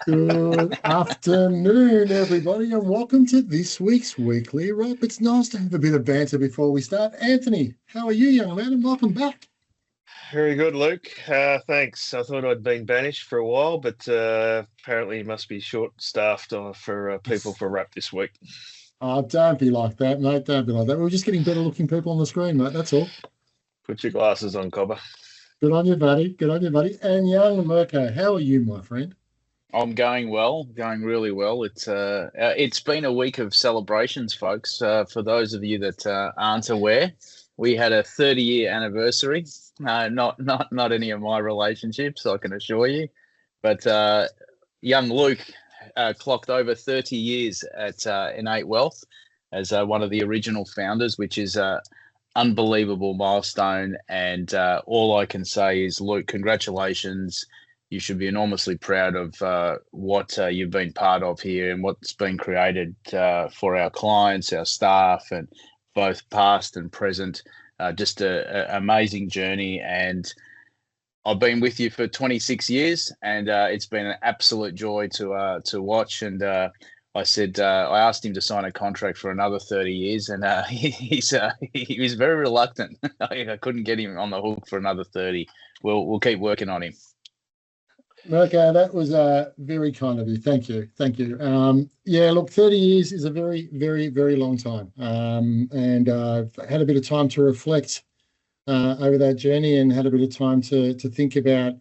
Good afternoon, everybody, and welcome to this week's weekly wrap. It's nice to have a bit of banter before we start. Anthony, how are you, young man? And welcome back. Very good, Luke. Thanks. I thought I'd been banished for a while, but apparently you must be short-staffed for people for rap this week. Oh, don't be like that, mate. Don't be like that. We're just getting better looking people on the screen, mate. That's all. Put your glasses on, Cobber. Good on you, buddy. Good on you, buddy. And young Mirko, how are you, my friend? I'm going well, going really well. It's been a week of celebrations, folks. For those of you that aren't aware, we had a 30-year anniversary. Not any of my relationships, I can assure you. But young Luke clocked over 30 years at Innate Wealth as one of the original founders, which is a unbelievable milestone. And all I can say is, Luke, congratulations. You should be enormously proud of what you've been part of here and what's been created for our clients, our staff, and both past and present. Just a amazing journey. And I've been with you for 26 years, and it's been an absolute joy to watch. And I asked him to sign a contract for another 30 years, and he was very reluctant. I couldn't get him on the hook for another 30. We'll keep working on him. Mirko, that was very kind of you. Thank you. Thank you. Yeah, look, 30 years is a very, very, very long time. And I've had a bit of time to reflect over that journey and had a bit of time to think about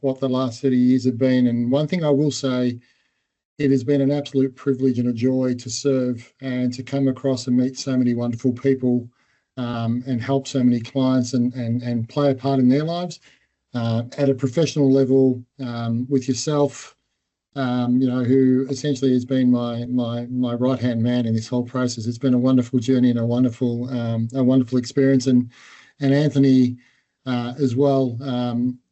what the last 30 years have been. And one thing I will say, it has been an absolute privilege and a joy to serve and to come across and meet so many wonderful people and help so many clients and play a part in their lives. At a professional level, with yourself, who essentially has been my right hand man in this whole process. It's been a wonderful journey and a wonderful experience, and Anthony as well.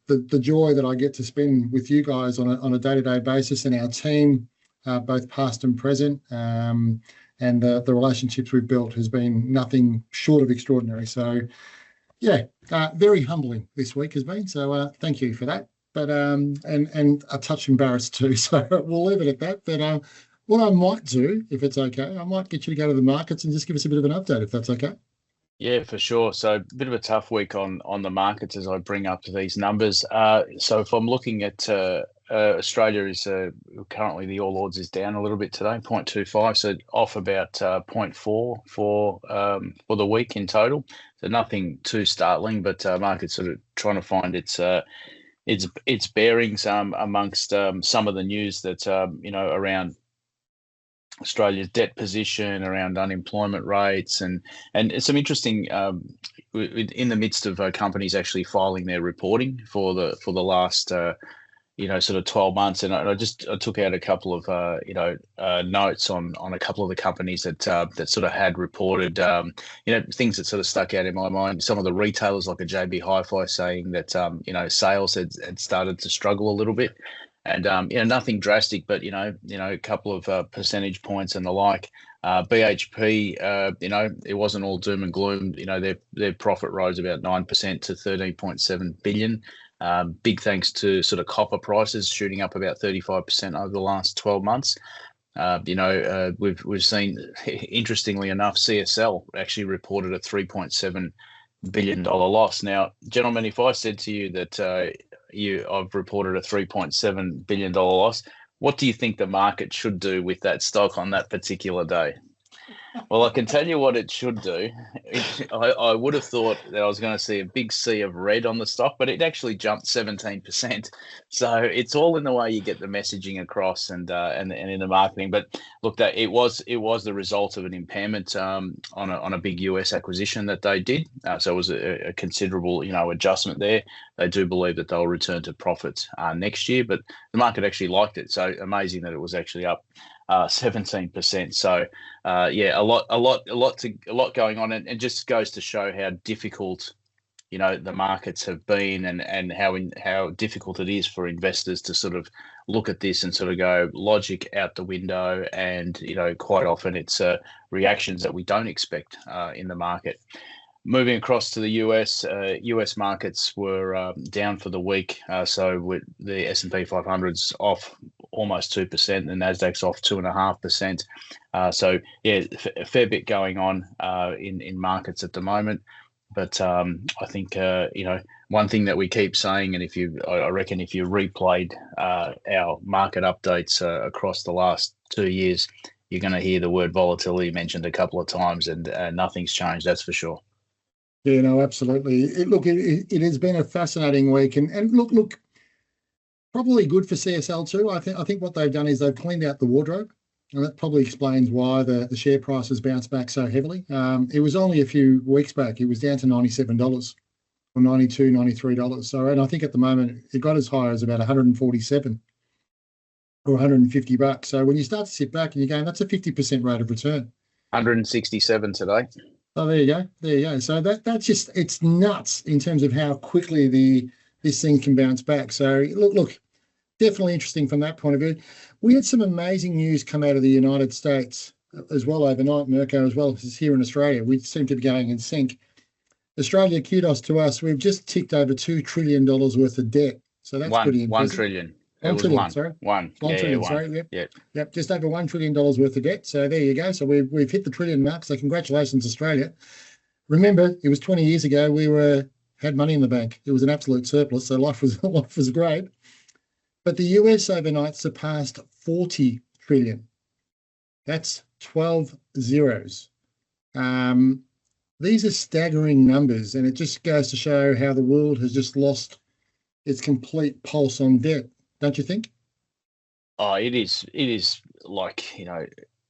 The joy that I get to spend with you guys on a day-to-day basis, and our team, both past and present, and the relationships we've built has been nothing short of extraordinary. So. Yeah, very humbling this week has been. So thank you for that. But and a touch embarrassed too. So we'll leave it at that. But what I might do, if it's okay, I might get you to go to the markets and just give us a bit of an update, if that's okay. Yeah, for sure. So a bit of a tough week on the markets as I bring up these numbers. So if I'm looking at Australia is currently the All Ords is down a little bit today, 0.25, so off about 0.4 for the week in total. So nothing too startling, but market's sort of trying to find its bearings amongst some of the news that around Australia's debt position, around unemployment rates, and some interesting in the midst of companies actually filing their reporting for the last sort of 12 months. And I took out a couple of notes on a couple of the companies that sort of had reported things that sort of stuck out in my mind. Some of the retailers like a JB Hi-Fi saying that sales had started to struggle a little bit. And nothing drastic, but a couple of percentage points and the like. BHP, it wasn't all doom and gloom. Their profit rose about 9% to 13.7 billion. Big thanks to sort of copper prices shooting up about 35% over the last 12 months. We've seen, interestingly enough, CSL actually reported a $3.7 billion loss. Now, gentlemen, if I said to you that I've reported a $3.7 billion loss, what do you think the market should do with that stock on that particular day? Well, I can tell you what it should do. I would have thought that I was going to see a big sea of red on the stock, but it actually jumped 17%. So it's all in the way you get the messaging across and in the marketing. But look, that it was the result of an impairment on a big US acquisition that they did. So it was a considerable adjustment there. They do believe that they'll return to profits next year, but the market actually liked it. So amazing that it was actually up 17%. So a lot going on, and it just goes to show how difficult the markets have been, and how difficult it is for investors to sort of look at this and sort of go logic out the window, and quite often it's reactions that we don't expect in the market. Moving across to the US markets were down for the week. So with the S&P 500's off almost 2%. The Nasdaq's off 2.5%. So yeah, a fair bit going on in markets at the moment. But I think one thing that we keep saying, and I reckon if you replayed our market updates across the last 2 years, you're going to hear the word volatility mentioned a couple of times, and nothing's changed. That's for sure. Yeah, no, absolutely. It has been a fascinating week, and look, probably good for CSL too. I think what they've done is they've cleaned out the wardrobe, and that probably explains why the share price has bounced back so heavily. It was only a few weeks back; it was down to $97 or $92, $93. So, and I think at the moment it got as high as about 147 or $150. So when you start to sit back and you're going, that's a 50% rate of return. 167 today. Oh, there you go. There you go. So that's just, it's nuts in terms of how quickly this thing can bounce back. So look, definitely interesting from that point of view. We had some amazing news come out of the United States as well overnight, Mirko, as well as here in Australia. We seem to be going in sync. Australia, kudos to us. We've just ticked over $2 trillion worth of debt. So that's pretty impressive. 1 trillion. $1 trillion, sorry. One. $1 trillion, sorry. Yep. Just over $1 trillion worth of debt. So there you go. So we've hit the trillion mark. So congratulations, Australia. Remember, it was 20 years ago. We had money in the bank. It was an absolute surplus. So life was great. But the US overnight surpassed 40 trillion. That's 12 zeros. These are staggering numbers, and it just goes to show how the world has just lost its complete pulse on debt. Don't you think? Oh, it is like,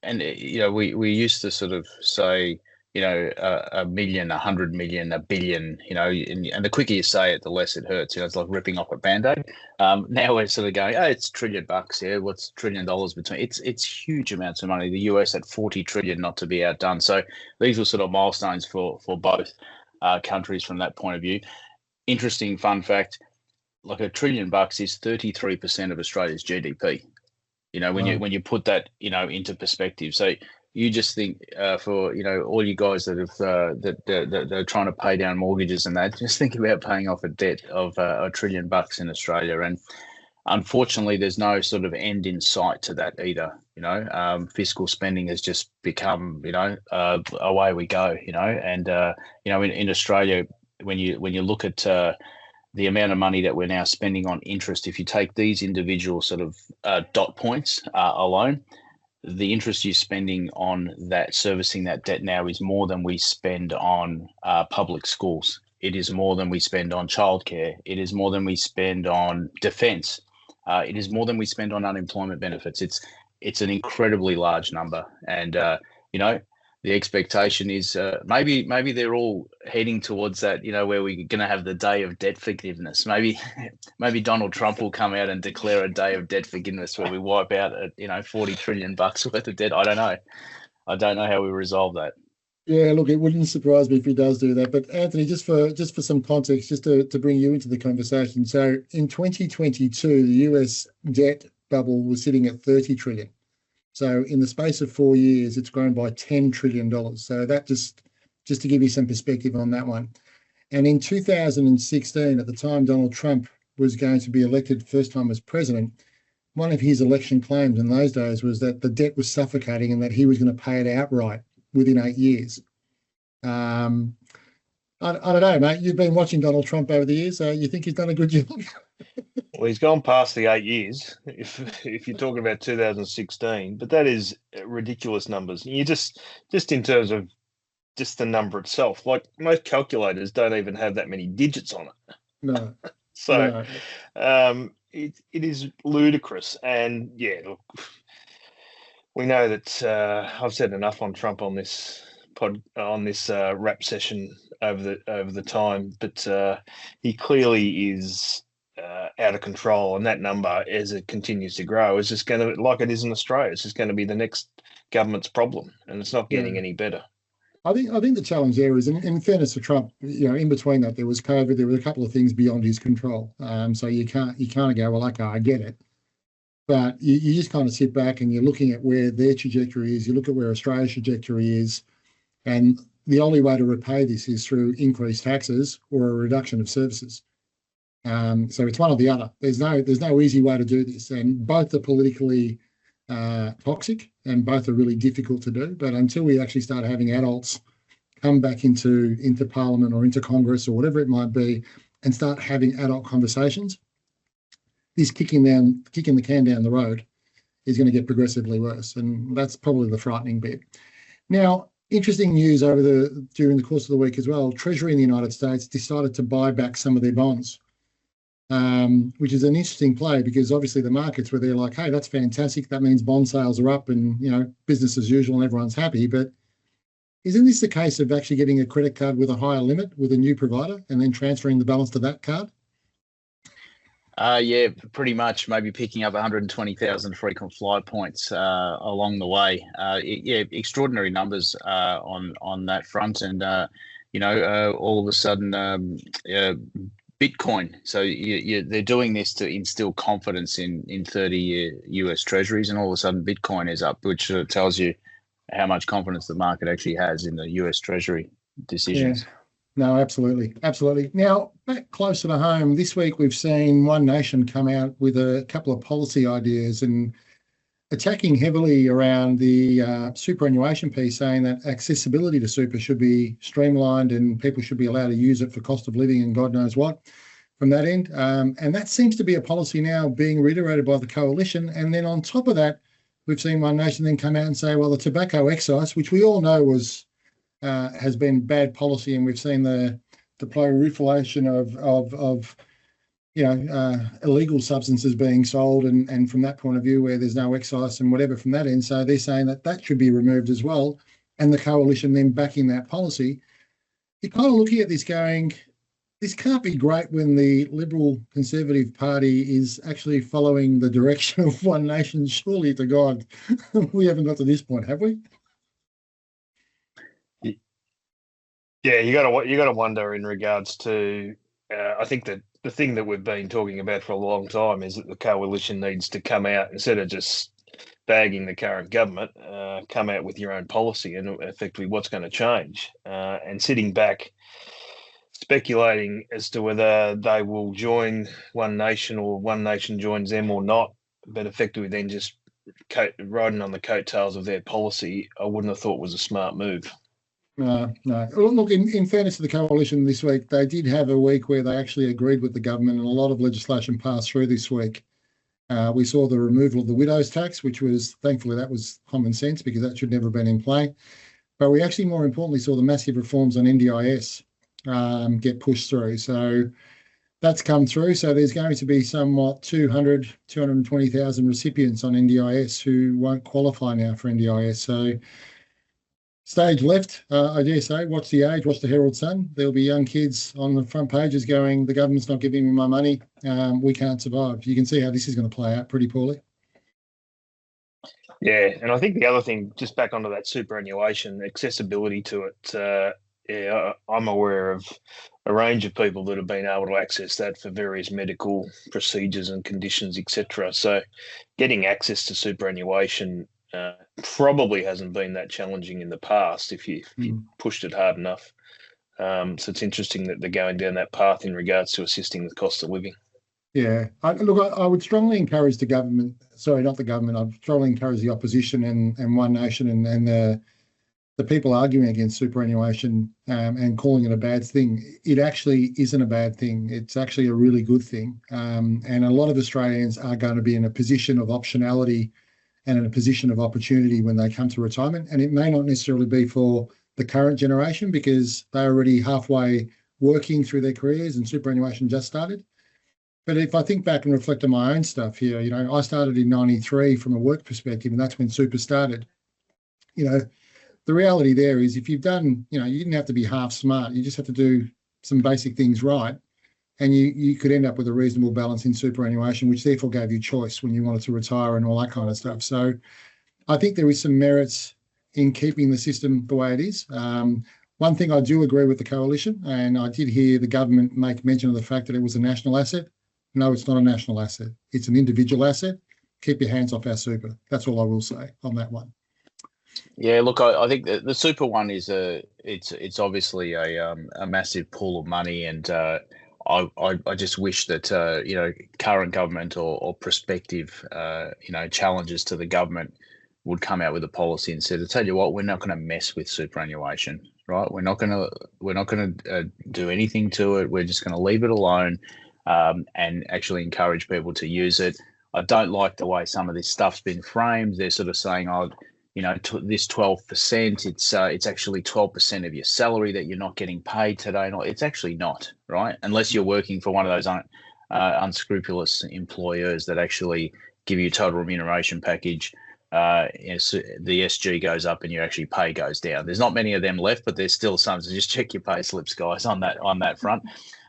and we used to sort of say, a million, 100 million, a billion, and the quicker you say it, the less it hurts. It's like ripping off a Band-Aid. Now we're sort of going, oh, it's $1 trillion. Yeah, what's $1 trillion between? It's huge amounts of money. The US at 40 trillion, not to be outdone. So these were sort of milestones for both countries from that point of view. Interesting fun fact. Like $1 trillion is 33% of Australia's GDP. When you put that into perspective. So you just think for all you guys that have that are trying to pay down mortgages and that, just think about paying off a debt of $1 trillion in Australia. And unfortunately, there's no sort of end in sight to that either. Fiscal spending has just become away we go. And in Australia, when you look at the amount of money that we're now spending on interest, if you take these individual sort of dot points alone, the interest you're spending on that servicing that debt now is more than we spend on public schools. It is more than we spend on childcare. It is more than we spend on defence. It is more than we spend on unemployment benefits. It's an incredibly large number, and the expectation is maybe they're all heading towards that, where we're going to have the day of debt forgiveness. Maybe Donald Trump will come out and declare a day of debt forgiveness where we wipe out, $40 trillion worth of debt. I don't know. I don't know how we resolve that. Yeah, look, it wouldn't surprise me if he does do that. But Anthony, just for some context, just to bring you into the conversation. So in 2022, the US debt bubble was sitting at 30 trillion. So in the space of 4 years, it's grown by $10 trillion. So that just to give you some perspective on that one. And in 2016, at the time Donald Trump was going to be elected first time as president, one of his election claims in those days was that the debt was suffocating and that he was going to pay it outright within 8 years. I don't know, mate. You've been watching Donald Trump over the years. You think he's done a good job? Well, he's gone past the 8 years, if you're talking about 2016, but that is ridiculous numbers. You just in terms of just the number itself, like most calculators don't even have that many digits on it. No. So no. It is ludicrous. And yeah, look, we know that I've said enough on Trump on this rap session over the time, but he clearly is out of control, and that number, as it continues to grow, is just going to, like it is in Australia, it's just going to be the next government's problem, and it's not getting any better. I think the challenge there is, in fairness to Trump, in between that there was COVID, there were a couple of things beyond his control. So you can't go, well, okay, I get it, but you just kind of sit back and you're looking at where their trajectory is. You look at where Australia's trajectory is, and the only way to repay this is through increased taxes or a reduction of services. So it's one or the other. There's no easy way to do this, and both are politically toxic, and both are really difficult to do. But until we actually start having adults come back into Parliament or into Congress or whatever it might be, and start having adult conversations, this kicking the can down the road is going to get progressively worse, and that's probably the frightening bit. Now, interesting news during the course of the week as well. Treasury in the United States decided to buy back some of their bonds, which is an interesting play because obviously the markets were there like, hey, that's fantastic. That means bond sales are up and, business as usual and everyone's happy. But isn't this the case of actually getting a credit card with a higher limit with a new provider and then transferring the balance to that card? Yeah, pretty much. Maybe picking up 120,000 frequent flyer points along the way. Extraordinary numbers on that front, and all of a sudden, Bitcoin. So they're doing this to instill confidence in 30-year US Treasuries, and all of a sudden Bitcoin is up, which tells you how much confidence the market actually has in the US Treasury decisions. Yeah. No, absolutely. Absolutely. Now, back closer to home, this week we've seen One Nation come out with a couple of policy ideas and attacking heavily around the superannuation piece, saying that accessibility to super should be streamlined and people should be allowed to use it for cost of living and God knows what from that end. And that seems to be a policy now being reiterated by the coalition. And then on top of that, we've seen One Nation then come out and say, well, the tobacco excise, which we all know has been bad policy, and we've seen the proliferation of illegal substances being sold, and from that point of view where there's no excise and whatever from that end. So they're saying that should be removed as well, and the coalition then backing that policy. You're kind of looking at this going, this can't be great when the Liberal Conservative Party is actually following the direction of One Nation. Surely to God, we haven't got to this point, have we? Yeah, you got to wonder in regards to. I think that the thing that we've been talking about for a long time is that the coalition needs to come out, instead of just bagging the current government, come out with your own policy and effectively what's going to change. And sitting back, speculating as to whether they will join One Nation or One Nation joins them or not, but effectively then just riding on the coattails of their policy, I wouldn't have thought was a smart move. No. Look, in fairness to the coalition this week, they did have a week where they actually agreed with the government, and a lot of legislation passed through this week. We saw the removal of the widow's tax, which was, thankfully, that was common sense because that should never have been in play. But we actually, more importantly, saw the massive reforms on NDIS get pushed through. So that's come through. So there's going to be somewhat 220,000 recipients on NDIS who won't qualify now for NDIS. So stage left, I dare say, watch the Age, watch the Herald Sun. There'll be young kids on the front pages going, the government's not giving me my money, we can't survive. You can see how this is going to play out pretty poorly. Yeah, and I think the other thing, just back onto that superannuation, accessibility to it, I'm aware of a range of people that have been able to access that for various medical procedures and conditions, etc. So getting access to superannuation probably hasn't been that challenging in the past if you pushed it hard enough. So it's interesting that they're going down that path in regards to assisting with cost of living. Yeah, I would strongly encourage the government, sorry, not the government, I'd strongly encourage the opposition and One Nation and the people arguing against superannuation and calling it a bad thing. It actually isn't a bad thing. It's actually a really good thing. And a lot of Australians are going to be in a position of optionality and in a position of opportunity when they come to retirement. And it may not necessarily be for the current generation because they're already halfway working through their careers and superannuation just started. But if I think back and reflect on my own stuff here, I started in 93 from a work perspective, and that's when super started. The reality there is if you've done, you didn't have to be half smart. You just have to do some basic things right. And you could end up with a reasonable balance in superannuation, which therefore gave you choice when you wanted to retire and all that kind of stuff. So I think there is some merits in keeping the system the way it is. One thing I do agree with the coalition, and I did hear the government make mention of the fact that it was a national asset. No, it's not a national asset. It's an individual asset. Keep your hands off our super. That's all I will say on that one. Yeah, look, I think the super one is it's obviously a massive pool of money, and I just wish that current government or prospective challenges to the government would come out with a policy and said, "I tell you what, we're not going to mess with superannuation, right? We're not going to do anything to it. We're just going to leave it alone, and actually encourage people to use it." I don't like the way some of this stuff's been framed. They're sort of saying, "Oh, this 12%, it's actually 12% of your salary that you're not getting paid today." No, it's actually not, right? Unless you're working for one of those unscrupulous employers that actually give you a total remuneration package. The SG goes up and your actually pay goes down. There's not many of them left, but there's still some. So just check your pay slips, guys, on that front.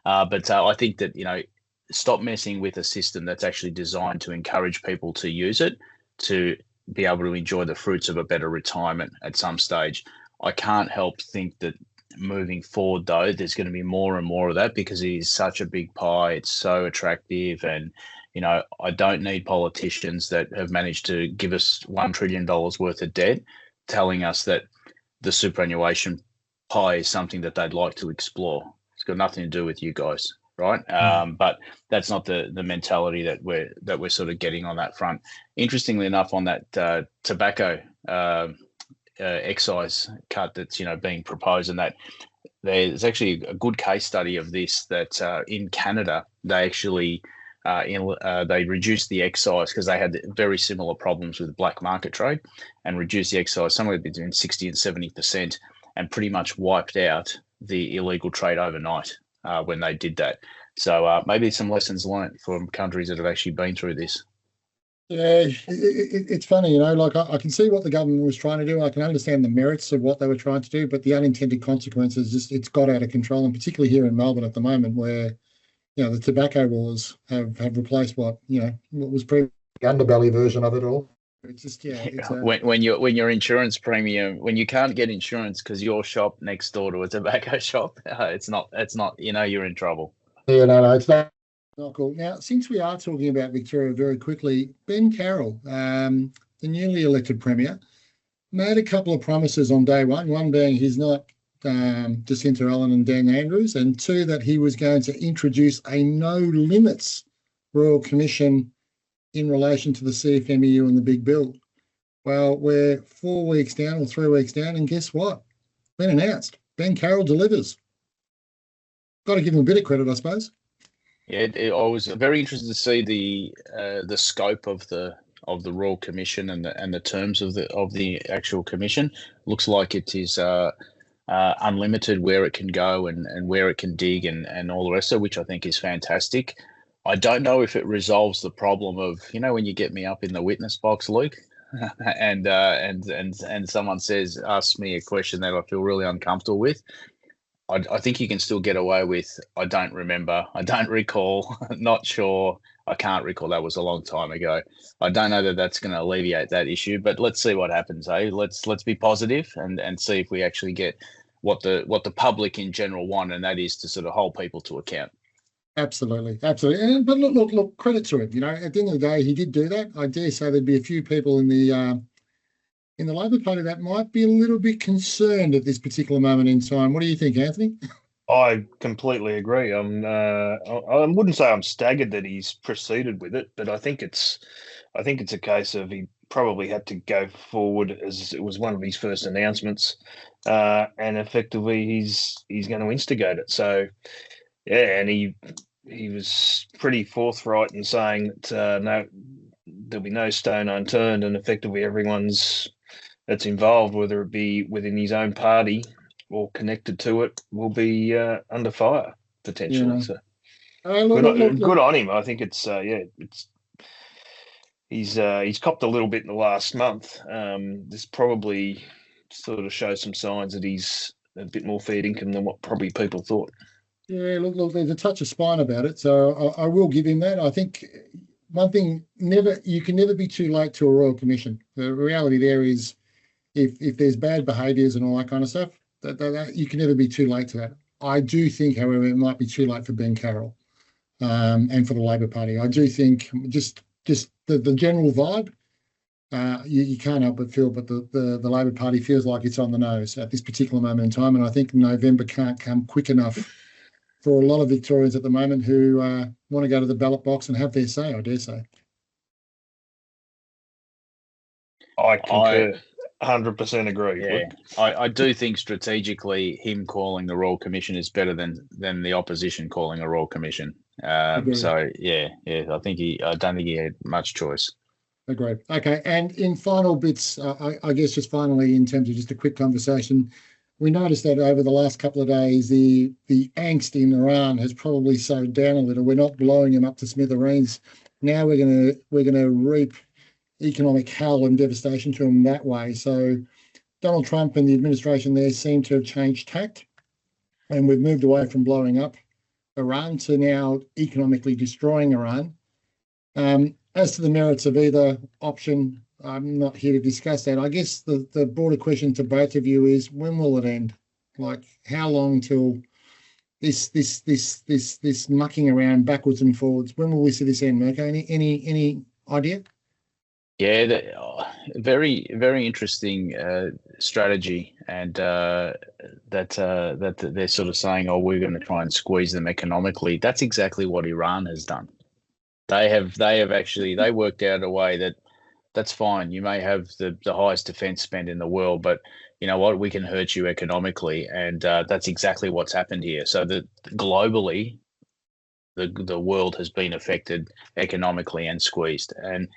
But I think that stop messing with a system that's actually designed to encourage people to use it to be able to enjoy the fruits of a better retirement at some stage. I can't help think that moving forward, though, there's going to be more and more of that because it is such a big pie. It's so attractive. And, I don't need politicians that have managed to give us $1 trillion worth of debt telling us that the superannuation pie is something that they'd like to explore. It's got nothing to do with you guys. Right. But that's not the mentality that we're sort of getting on that front. Interestingly enough, on that tobacco excise cut that's being proposed, and that there's actually a good case study of this, that in Canada they actually they reduced the excise because they had very similar problems with black market trade, and reduced the excise somewhere between 60 and 70%, and pretty much wiped out the illegal trade overnight when they did that. So maybe some lessons learned from countries that have actually been through this. Yeah, it's funny, like I can see what the government was trying to do. I can understand the merits of what they were trying to do, but the unintended consequences, it's got out of control, and particularly here in Melbourne at the moment, where the tobacco laws have replaced what was previously the underbelly version of it all. It's just when your insurance premium, when you can't get insurance because your shop next door to a tobacco shop, it's not you're in trouble. Yeah, no, it's not cool. Now, since we are talking about Victoria very quickly, Ben Carroll, the newly elected Premier, made a couple of promises on day one being he's not Jacinta Allen and Dan Andrews, and two, that he was going to introduce a no limits Royal Commission in relation to the CFMEU and the big bill. Well, we're 4 weeks down or 3 weeks down, and guess what? Been announced. Ben Carroll delivers. Got to give him a bit of credit, I suppose. Yeah, I was very interested to see the scope of the Royal Commission and the terms of the actual commission. Looks like it is unlimited where it can go and where it can dig and all the rest of it, which I think is fantastic. I don't know if it resolves the problem of when you get me up in the witness box, Luke, and someone asks me a question that I feel really uncomfortable with. I think you can still get away with, I don't remember, I don't recall, not sure, I can't recall. That was a long time ago. I don't know that that's going to alleviate that issue, but let's see what happens, eh? Let's be positive and see if we actually get what the public in general want, and that is to sort of hold people to account. Absolutely. But look, credit to him. At the end of the day, he did do that. I dare say there'd be a few people in the Labor Party that might be a little bit concerned at this particular moment in time. What do you think, Anthony? I completely agree. I wouldn't say I'm staggered that he's proceeded with it, but I think it's a case of he probably had to go forward as it was one of his first announcements, and effectively he's going to instigate it. So, yeah, and he was pretty forthright in saying that no, there'll be no stone unturned, and effectively everyone's that's involved, whether it be within his own party or connected to it, will be under fire potentially. Yeah. So good on him. I think he's copped a little bit in the last month. This probably sort of shows some signs that he's a bit more fair income than what probably people thought. Yeah, look, there's a touch of spine about it, so I will give him that. I think one thing, you can never be too late to a Royal Commission. The reality there is, if there's bad behaviours and all that kind of stuff, that you can never be too late to that. I do think, however, it might be too late for Ben Carroll and for the Labor Party. I do think just the general vibe, you can't help but feel, but the Labor Party feels like it's on the nose at this particular moment in time, and I think November can't come quick enough for a lot of Victorians at the moment who want to go to the ballot box and have their say, I dare say. I concur. 100% agree. Yeah, I do think strategically him calling the Royal Commission is better than the opposition calling a Royal Commission. So yeah, I don't think he had much choice. Agreed. Okay, and in final bits, I guess just finally in terms of just a quick conversation, we noticed that over the last couple of days, the angst in Iran has probably slowed down a little. We're not blowing them up to smithereens. Now we're gonna reap economic hell and devastation to them that way. So Donald Trump and the administration there seem to have changed tact, and we've moved away from blowing up Iran to now economically destroying Iran. As to the merits of either option, I'm not here to discuss that. I guess the broader question to both of you is, when will it end? Like, how long till this mucking around backwards and forwards? When will we see this end, Mirko? Any idea? Yeah, very, very interesting strategy, and that they're sort of saying, "Oh, we're going to try and squeeze them economically." That's exactly what Iran has done. They have actually worked out a way that's fine. You may have the highest defense spend in the world, but you know what? We can hurt you economically, and that's exactly what's happened here. So that globally, the world has been affected economically and squeezed, and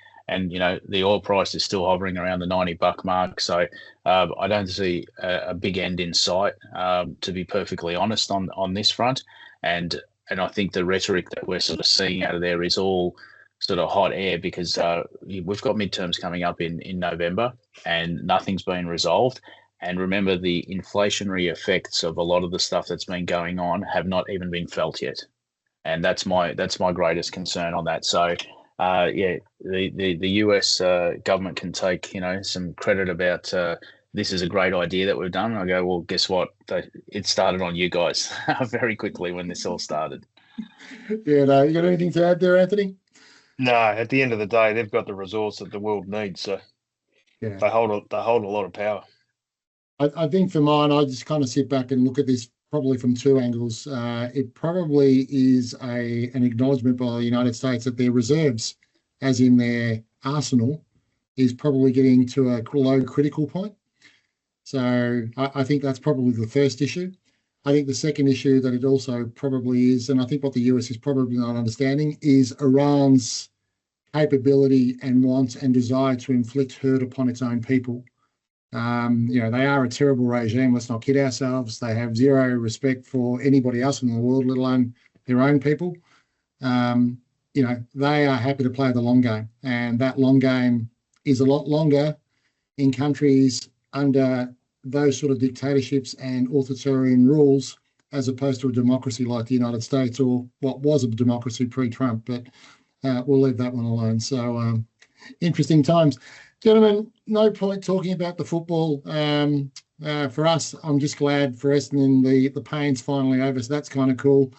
you know the oil price is still hovering around the $90 mark. So I don't see a big end in sight, to be perfectly honest, on this front. And I think the rhetoric that we're sort of seeing out of there is all sort of hot air, because we've got midterms coming up in November and nothing's been resolved. And remember, the inflationary effects of a lot of the stuff that's been going on have not even been felt yet. And that's my greatest concern on that. So the US government can take some credit about this is a great idea that we've done. I go, well, guess what? It started on you guys very quickly when this all started. Yeah, no, you got anything to add there, Anthony? No, at the end of the day, they've got the resource that the world needs. So yeah, they hold a lot of power. I think for mine, I just kind of sit back and look at this probably from two angles. It probably is an acknowledgement by the United States that their reserves, as in their arsenal, is probably getting to a low critical point. So I think that's probably the first issue. I think the second issue that it also probably is, and I think what the US is probably not understanding, is Iran's capability and want and desire to inflict hurt upon its own people. They are a terrible regime. Let's not kid ourselves. They have zero respect for anybody else in the world, let alone their own people. They are happy to play the long game, and that long game is a lot longer in countries under those sort of dictatorships and authoritarian rules, as opposed to a democracy like the United States, or what was a democracy pre-Trump. But we'll leave that one alone. So interesting times. Gentlemen, no point talking about the football. For us, I'm just glad for Essendon the pain's finally over, so that's kind of cool.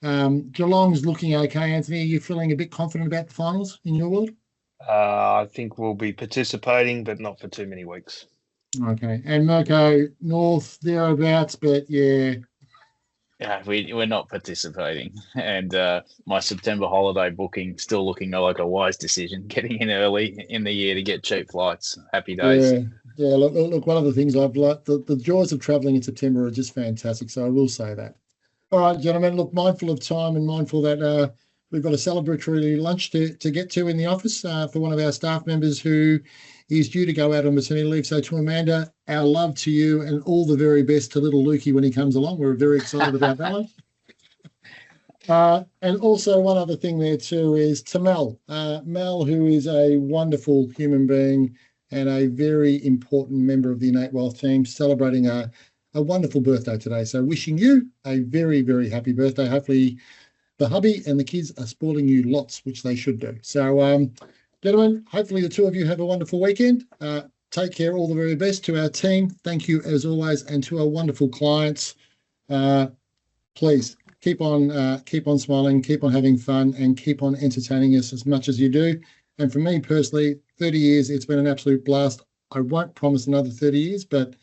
Geelong's looking okay, Anthony. Are you feeling a bit confident about the finals in your world? I think we'll be participating, but not for too many weeks. Okay. And Mirko, North, thereabouts, but yeah. Yeah, we're not participating. And my September holiday booking still looking like a wise decision, getting in early in the year to get cheap flights. Happy days. Yeah. Look, one of the things I've liked, the joys of travelling in September are just fantastic. So I will say that. All right, gentlemen, look, mindful of time and mindful that we've got a celebratory lunch to get to in the office for one of our staff members who is due to go out on maternity leave. So to Amanda, our love to you and all the very best to little Lukey when he comes along. We're very excited about that one. And also one other thing there too is to Mel. Mel, who is a wonderful human being and a very important member of the Innate Wealth team, celebrating a wonderful birthday today. So wishing you a very, very happy birthday. Hopefully the hubby and the kids are spoiling you lots, which they should do. So, gentlemen, hopefully the two of you have a wonderful weekend. Take care, all the very best to our team. Thank you as always, and to our wonderful clients. Please keep on smiling, keep on having fun, and keep on entertaining us as much as you do. And for me personally, 30 years, it's been an absolute blast. I won't promise another 30 years, but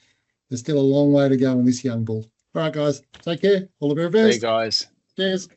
there's still a long way to go in this young bull. All right, guys, take care. All the very best. See you guys. Cheers.